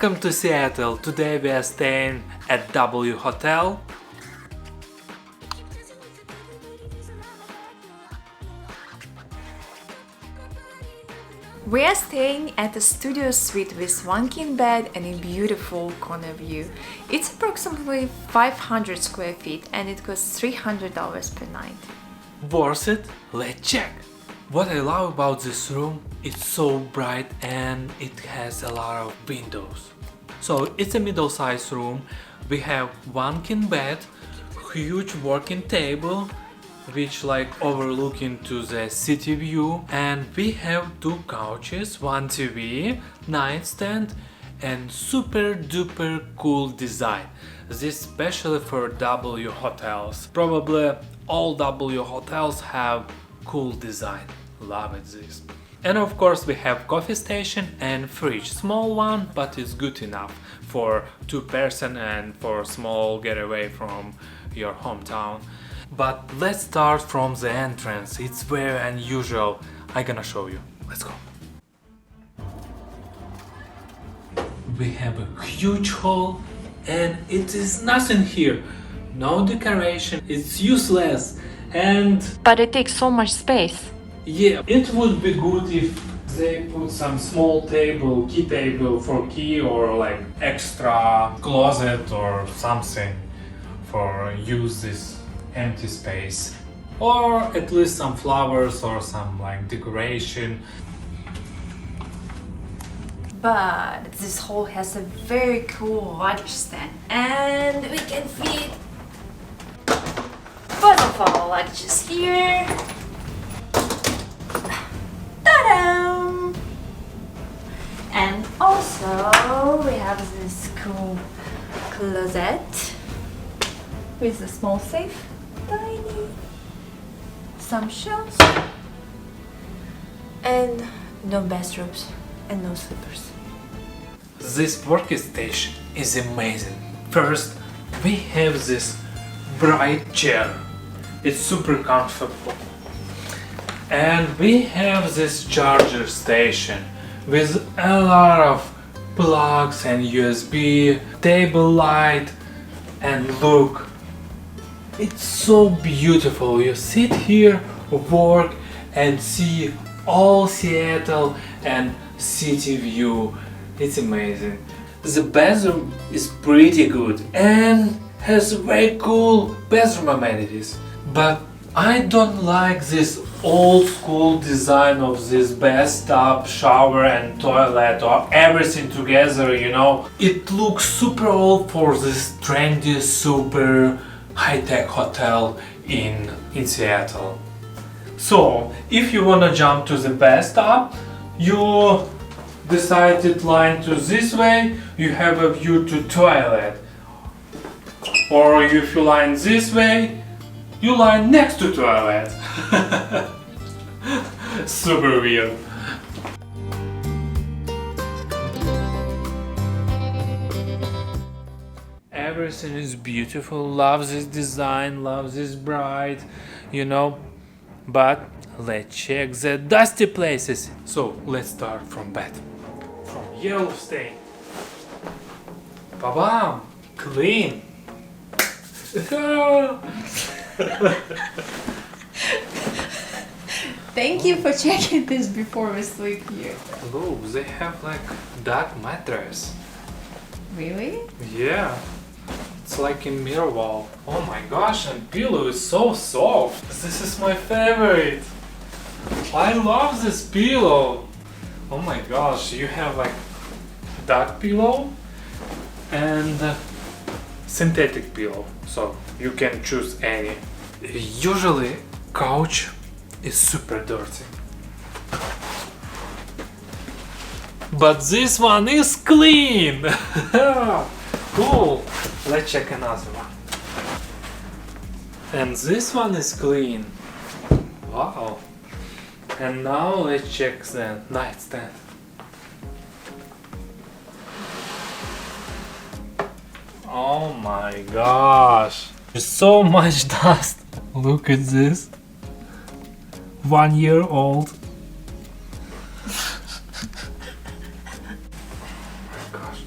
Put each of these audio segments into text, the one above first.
Welcome to Seattle. Today we are staying at W Hotel. We are staying at a studio suite with one king bed and a beautiful corner view. It's approximately 500 square feet and it costs $300 per night. Worth it? Let's check. What I love about this room, it's so bright and it has a lot of windows. So it's a middle-sized room. We have one king bed, huge working table, which like overlooking to the city view, and we have two couches, one TV, nightstand, and super duper cool design. This especially for W hotels. Probably all W hotels have cool design. Love it this. And of course we have coffee station and fridge. Small one, but it's good enough for two person and for small getaway from your hometown. But let's start from the entrance. It's very unusual. I'm gonna show you. Let's go. We have a huge hall and it is nothing here. No decoration, it's useless. But it takes so much space. Yeah, it would be good if they put some small table, key table for key, or like extra closet or something for use this empty space. Or at least some flowers or some like decoration. But this hall has a very cool luggage stand and we can fit both of our luggages here. Ta-da! And also we have this cool closet with a small safe, tiny, some shelves, and no bathrooms and no slippers. This workstation is amazing. First, we have this bright chair. It's super comfortable. And we have this charger station with a lot of plugs and USB, table light, and look, it's so beautiful. You sit here, work, and see all Seattle and city view. It's amazing. The bathroom is pretty good and has very cool bathroom amenities. But I don't like this old school design of this bathtub, shower and toilet or everything together, you know. It looks super old for this trendy, super high-tech hotel in Seattle. So, if you wanna jump to the bathtub, you decided line to this way, you have a view to toilet. Or if you line this way, you line next to toilet. Super weird. Everything is beautiful, love this design, love this bright, you know. But let's check the dusty places. So let's start from bed. From yellow stain. Ba-bam! Clean! Thank you for checking this before we sleep here. Look, they have like dark mattress. Really? Yeah. It's like a mirror wall. Oh my gosh, and pillow is so soft. This is my favorite. I love this pillow. Oh my gosh, you have like dark pillow and synthetic pillow. So you can choose any. Usually couch is super dirty. But this one is clean. Cool. Let's check another one. And this one is clean. Wow. And now let's check the nightstand. Oh my gosh. There's so much dust. Look at this. 1 year old. Oh my gosh.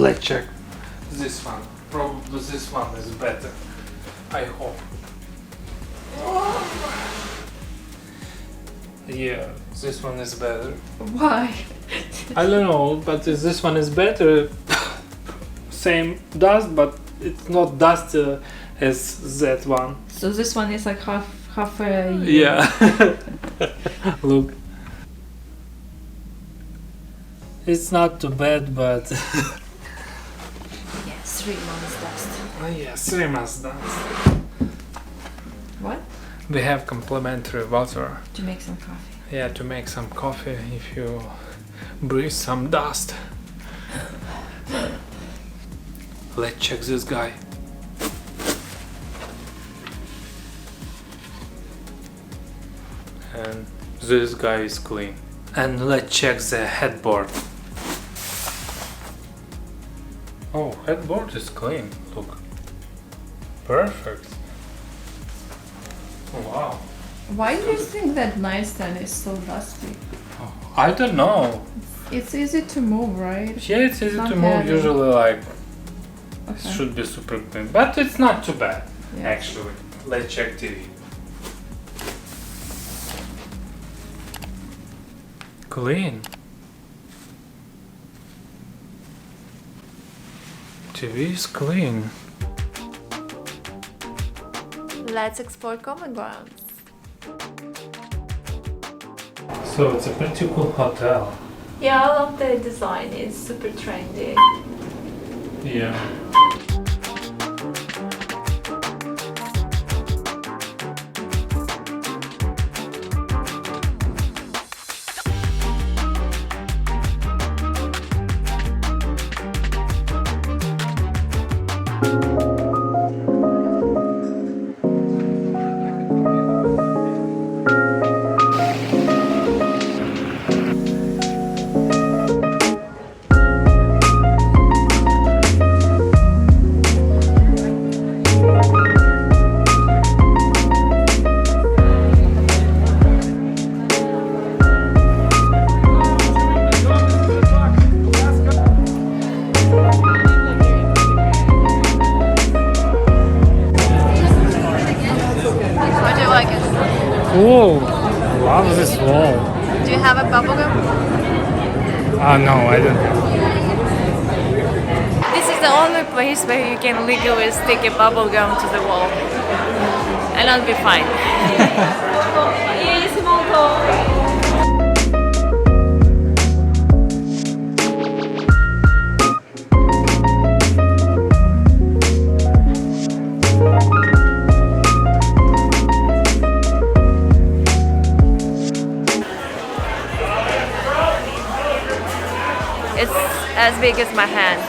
Let's check this one. Probably this one is better. I hope. Yeah, this one is better. Why? I don't know, but this one is better. Same dust, but it's not dust as that one. So this one is like half a year. Yeah. Look. It's not too bad, but Yeah, 3 months dust. yeah, 3 months dust. What? We have complimentary water. To make some coffee. Yeah, to make some coffee if you breathe some dust. Let's check this guy. And this guy is clean. And let's check the headboard. Oh, headboard is clean. Look. Perfect. Wow. Why do you think that nightstand is so dusty? I don't know. It's easy to move, right? Yeah, it's easy Not to move. heavy. Usually, like, it Okay. should be super clean, but it's not too bad, Yeah. actually. Let's check TV. Clean. TV is clean. Let's explore common grounds. So it's a pretty cool hotel. Yeah, I love the design. It's super trendy. Yeah. How do you like it? Cool. Love this wall. Do you have a bubblegum? No, I don't have. This is the only place where you can legally stick a bubblegum to the wall. And I'll be fine. It's as big as my hand.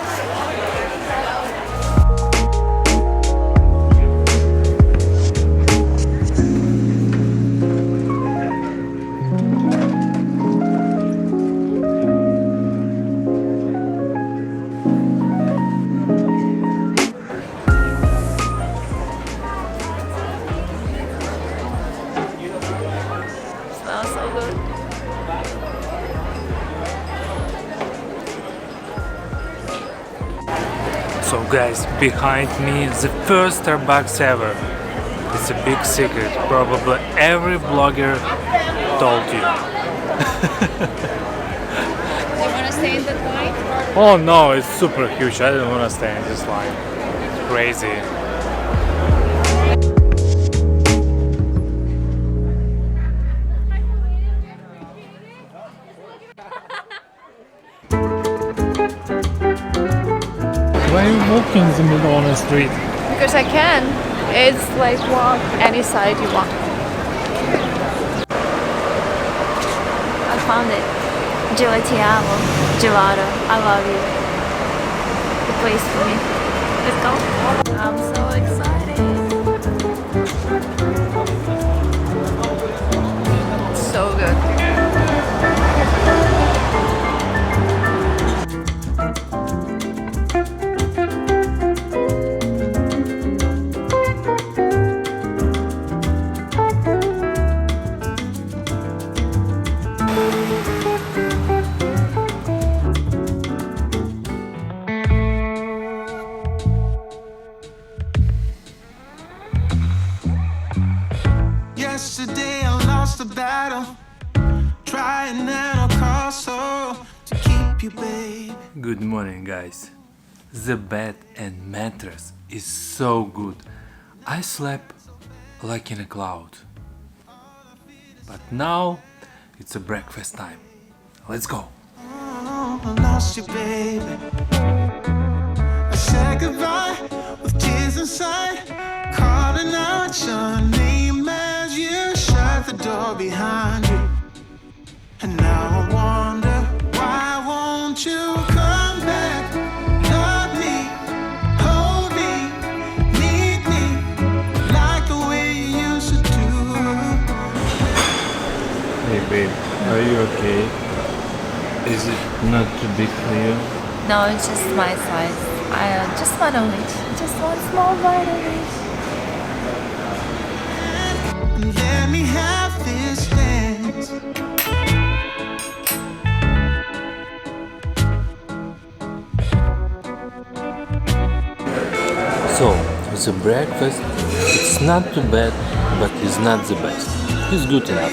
Smells so good. So guys, behind me the first Starbucks ever. It's a big secret, probably every blogger told you. Do you want to stay in that line? Oh no, it's super huge, I don't want to stay in this line. It's crazy. Why are you walking in the middle of the street? Because I can. It's like walk any side you want. I found it. Gelatiamo, gelato. I love you. The place for me. Let's go. I'm so excited. So good. Yesterday I lost the battle, trying at all costs to keep you, babe. Good morning, guys. The bed and mattress is so good. I slept like in a cloud. But now it's a breakfast time. Let's go. Oh, I lost you, baby. I said goodbye with tears inside, calling out your name as you shut the door behind you. And now I wonder, why won't you come back? Love me, hold me, need me, like the way you used to do. Hey babe, are you okay? Is it not too big for you? No, it's just my size. I just want to eat. Just one small bite of it. Let me have this dance. So, the breakfast, it's not too bad, but it's not the best. It's good enough.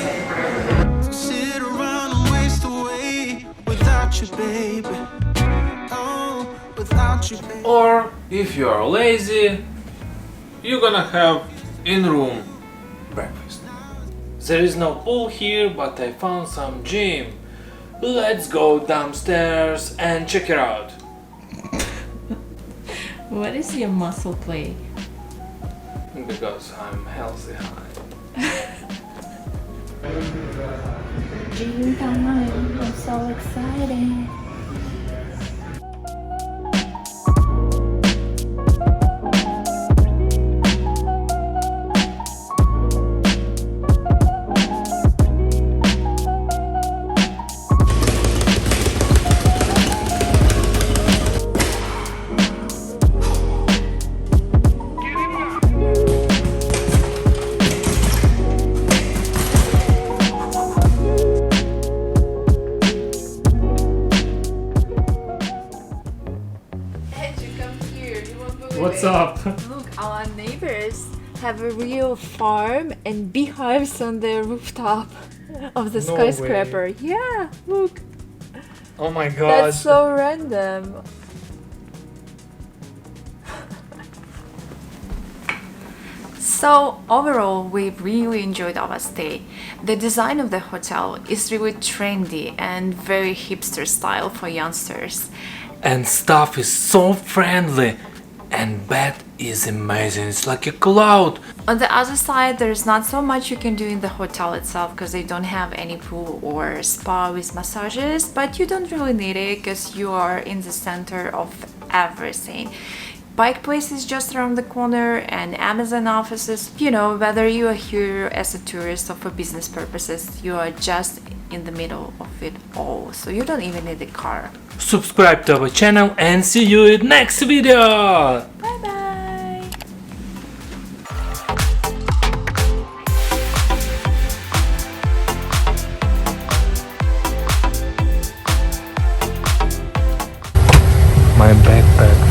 Sit around and waste away without you, baby. Oh, without you, baby. Or if you are lazy, you're gonna have in-room breakfast. There is no pool here, but I found some gym. Let's go downstairs and check it out. What is your muscle play? Because I'm healthy. Gym time. I'm so excited. What's up? Look, our neighbors have a real farm and beehives on the rooftop of the No skyscraper. Yeah, look, Oh my god. that's so random. So overall, we really enjoyed our stay. The design of the hotel is really trendy and very hipster style for youngsters. And staff is so friendly. And bed is amazing. It's like a cloud. On the other side, there's not so much you can do in the hotel itself because they don't have any pool or spa with massages, but you don't really need it because you are in the center of everything. Pike Place is just around the corner and Amazon offices. You know, whether you are here as a tourist or for business purposes, you are just in the middle of it all. So you don't even need a car. Subscribe to our channel and see you in next video. Bye bye! My backpack